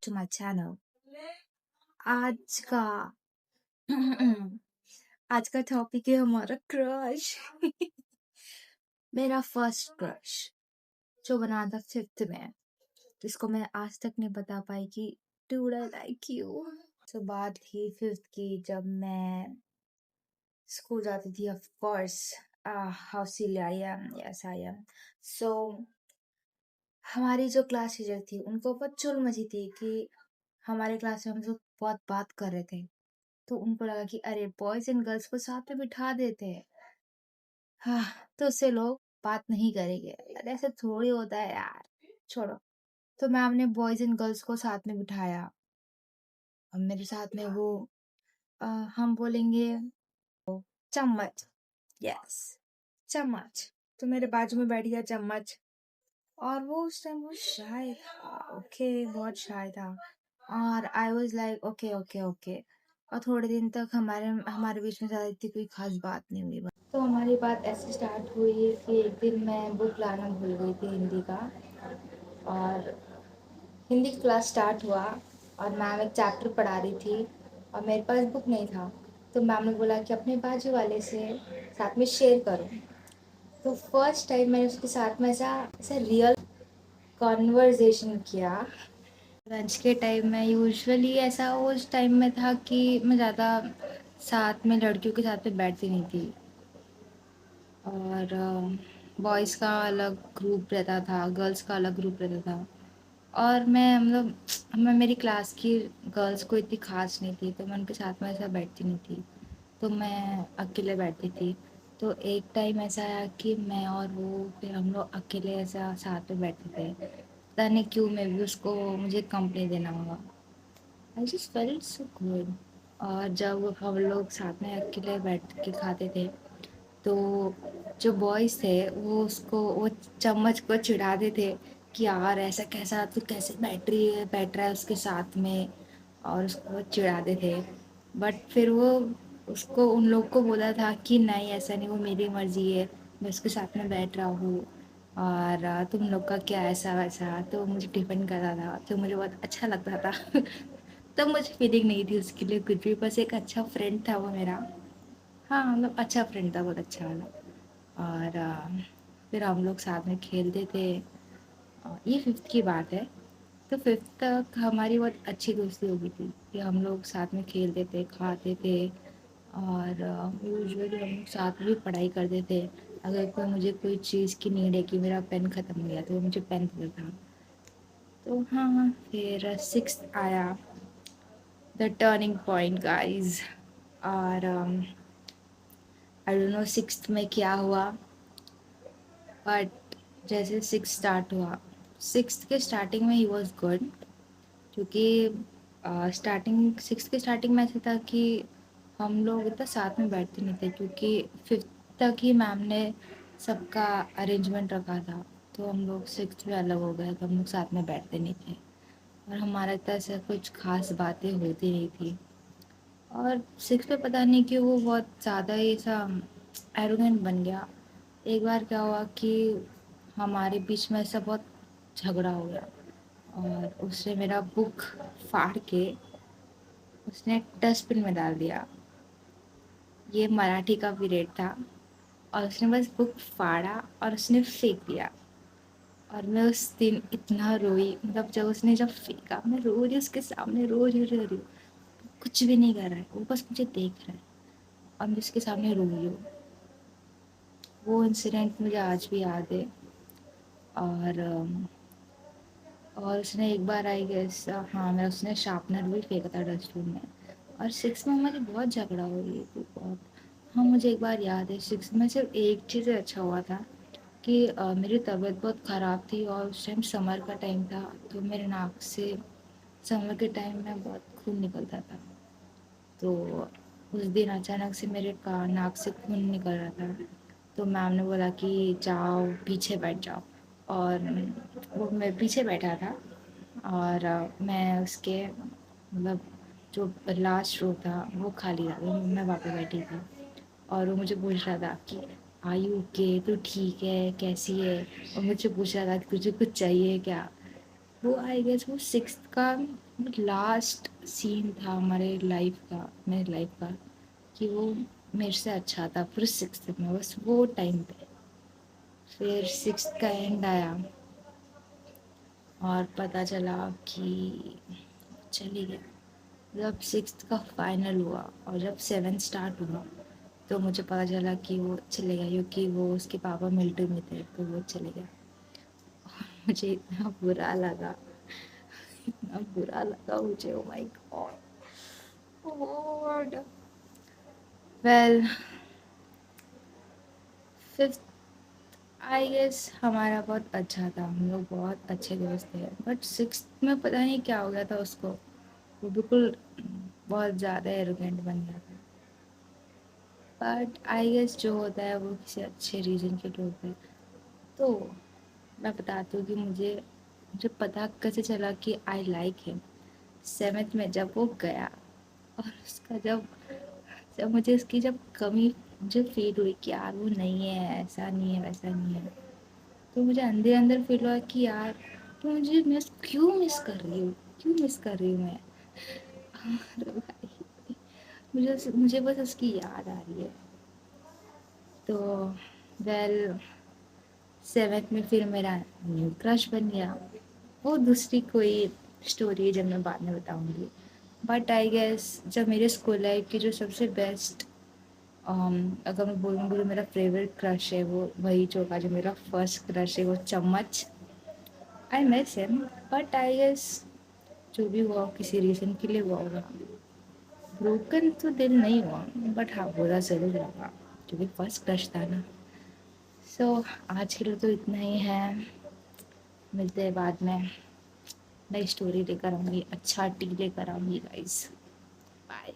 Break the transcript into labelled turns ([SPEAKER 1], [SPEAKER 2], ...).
[SPEAKER 1] to my channel. आज का आज का टॉपिक है हमारा क्रश। मेरा फर्स्ट क्रश जो बना था 5th में, जिसको मैं आज तक नहीं बता पाई कि डूड आई लाइक यू। तो बात थी 5th की, जब मैं स्कूल जाती थी। Of course, how silly I am, yes I am. So हमारी जो क्लास टीचर थी उनको बहुत चुल मची थी कि हमारे क्लास में हम लोग बहुत बात कर रहे थे। तो उनको लगा कि अरे बॉयज एंड गर्ल्स को साथ में बिठा देते हैं, हाँ, तो उससे लोग बात नहीं करेंगे। अरे ऐसे थोड़ी होता है यार, छोड़ो। तो मैम ने बॉयज एंड गर्ल्स को साथ में बिठाया और मेरे साथ में वो हम बोलेंगे चम्मच, यस चम्मच। तो मेरे बाजू में बैठ गया चम्मच, और वो उस टाइम वो शाय था, ओके बहुत शाय था। और I was like okay okay okay. और थोड़े दिन तक हमारे हमारे बीच में ज़्यादा इतनी कोई खास बात नहीं हुई। तो हमारी बात ऐसे स्टार्ट हुई कि एक दिन मैं बुक लाना भूल गई थी हिंदी का, और हिंदी की क्लास स्टार्ट हुआ और मैम एक चैप्टर पढ़ा रही थी और मेरे पास बुक नहीं था। तो मैम ने बोला कि अपने बाजू वाले से साथ में शेयर करो। तो फर्स्ट टाइम मैंने उसके साथ में ऐसा ऐसा रियल कॉन्वर्जेशन किया। लंच के टाइम में यूजुअली ऐसा उस टाइम में था कि मैं ज़्यादा साथ में लड़कियों के साथ में बैठती नहीं थी, और बॉयज़ का अलग ग्रुप रहता था, गर्ल्स का अलग ग्रुप रहता था। और मैं मेरी क्लास की गर्ल्स को इतनी खास नहीं थी, तो मैं उनके साथ में ऐसा बैठती नहीं थी, तो मैं अकेले बैठती थी। तो एक टाइम ऐसा आया कि मैं और वो फिर हम लोग अकेले ऐसा साथ में बैठते थे। पता नहीं क्यों, मैं भी उसको मुझे कंपनी देना होगा। I just felt so good. और जब हम लोग साथ में अकेले बैठ के खाते थे, तो जो बॉयज़ थे वो चम्मच को चिढ़ाते थे कि यार ऐसा कैसा, तू कैसे बैठ रहा है उसके साथ में, और उसको चिढ़ाते थे। बट फिर वो उसको उन लोग को बोला था कि नहीं ऐसा नहीं, वो मेरी मर्ज़ी है, मैं उसके साथ में बैठ रहा हूँ, और तुम लोग का क्या ऐसा वैसा। तो मुझे डिफेंड करता था, तो मुझे बहुत अच्छा लगता था। तब मुझे फीलिंग नहीं थी उसके लिए कुछ भी, बस एक अच्छा फ्रेंड था वो मेरा। हाँ, अच्छा फ्रेंड था, बहुत अच्छा वाला। और फिर हम लोग साथ में खेलते थे। ये 5th की बात है। तो 5th तक हमारी बहुत अच्छी दोस्ती हो गई थी कि हम लोग साथ में खेलते थे, खाते थे, और यूजुअली हम लोग साथ में भी पढ़ाई करते थे। अगर मुझे कोई चीज़ की नीड है कि मेरा पेन ख़त्म हो गया, तो वो मुझे पेन देता था। तो हाँ, फिर 6th आया, द टर्निंग पॉइंट गाइज। और आई डोंट नो 6th में क्या हुआ, बट जैसे 6 स्टार्ट हुआ, 6th के स्टार्टिंग में ही वॉज गुड, क्योंकि स्टार्टिंग 6th के स्टार्टिंग में ऐसा था कि हम लोग इतना साथ में बैठते नहीं थे, क्योंकि 5th तक ही मैम ने सबका अरेंजमेंट रखा था। तो हम लोग 6th में अलग हो गए, तो हम लोग साथ में बैठते नहीं थे, और हमारा इतना ऐसा कुछ खास बातें होती नहीं थी। और 6th में पता नहीं क्यों वो बहुत ज़्यादा ही ऐसा एरोगेंट बन गया। एक बार क्या हुआ कि हमारे बीच में ऐसा बहुत झगड़ा हो गया, और उसने मेरा बुक फाड़ के उसने डस्टबिन में डाल दिया। ये मराठी का पीरियड था, और उसने बस बुक फाड़ा और उसने फेंक दिया। और मैं उस दिन इतना रोई, जब फेंका, मैं रो रही उसके सामने, रो रही हूँ। कुछ भी नहीं कर रहा है, वो बस मुझे देख रहा है और मैं उसके सामने रो रही हूँ। वो इंसिडेंट मुझे आज भी याद है। और उसने एक बार आई गेस, हाँ, मैं उसने शार्पनर भी फेंका था डस्टबिन में। और 6th में हमारी बहुत झगड़ा हो रही थी, बहुत। हाँ, मुझे एक बार याद है, 6th में सिर्फ एक चीज़ अच्छा हुआ था कि मेरी तबीयत बहुत ख़राब थी, और उस टाइम समर का टाइम था, तो मेरे नाक से समर के टाइम में बहुत खून निकलता था। तो उस दिन अचानक से मेरे का नाक से खून निकल रहा था। तो मैम ने बोला कि जाओ पीछे बैठ जाओ, और वो मैं पीछे बैठा था, और मैं उसके जो लास्ट रो था वो खाली था, वो मैं वहाँ पे बैठी थी। और वो मुझे पूछ रहा था कि आर यू ओके, तू ठीक है, कैसी है, और मुझे पूछ रहा था कि तुझे कुछ चाहिए क्या। वो आई गेस वो 6th का लास्ट सीन था हमारे लाइफ का, मेरे लाइफ का, कि वो मेरे से अच्छा था पूरे सिक्स्थ में, बस वो टाइम पे। फिर सिक्स्थ का एंड आया और पता चला कि चली गया। जब सिक्स्थ का फाइनल हुआ और जब सेवेंथ स्टार्ट हुआ तो मुझे पता चला कि वो चले गया, क्योंकि वो उसके पापा मिलिट्री में थे तो वो चले गया। मुझे इतना बुरा लगा, इतना बुरा लगा मुझे, oh my God. Well, fifth I guess हमारा बहुत अच्छा था, हम लोग बहुत अच्छे दोस्त थे। बट सिक्स्थ में पता नहीं क्या हो गया था उसको, वो बिल्कुल बहुत ज़्यादा एरोगेंट बन गया था। बट आई गेस जो होता है वो किसी अच्छे रीज़न के लिए होता है। तो मैं बताती हूँ कि मुझे मुझे पता कैसे चला कि आई लाइक हिम। सेवेंथ में जब वो गया और उसका जब जब मुझे उसकी जब कमी मुझे फील हुई कि यार वो नहीं है, ऐसा नहीं है, वैसा नहीं है, तो मुझे अंदर अंदर फील हुआ कि यार तो मुझे मिस कर रही हूँ, क्यों मिस कर रही हूँ मैं। अरे भाई, मुझे बस उसकी याद आ रही है। तो वेल, सेवेंथ में फिर मेरा न्यू क्रश बन गया। वो दूसरी कोई स्टोरी है जब मैं बाद में बताऊंगी। बट आई गेस जब मेरे स्कूल लाइफ की जो सबसे बेस्ट, अगर मैं बोलूँगी जो मेरा फेवरेट क्रश है वो वही जो जो मेरा फर्स्ट क्रश है, वो चम्मच। I miss him, but I guess जो भी हुआ किसी रीज़न के लिए हुआ होगा। ब्रोकन तो दिल नहीं हुआ, बट हाँ बुरा ज़रूर लगा, क्योंकि फर्स्ट क्रश था ना। सो आज के लिए तो इतना ही है, मिलते हैं बाद में, नई स्टोरी लेकर आऊँगी, अच्छा टी लेकर आऊँगी गाइस। बाय।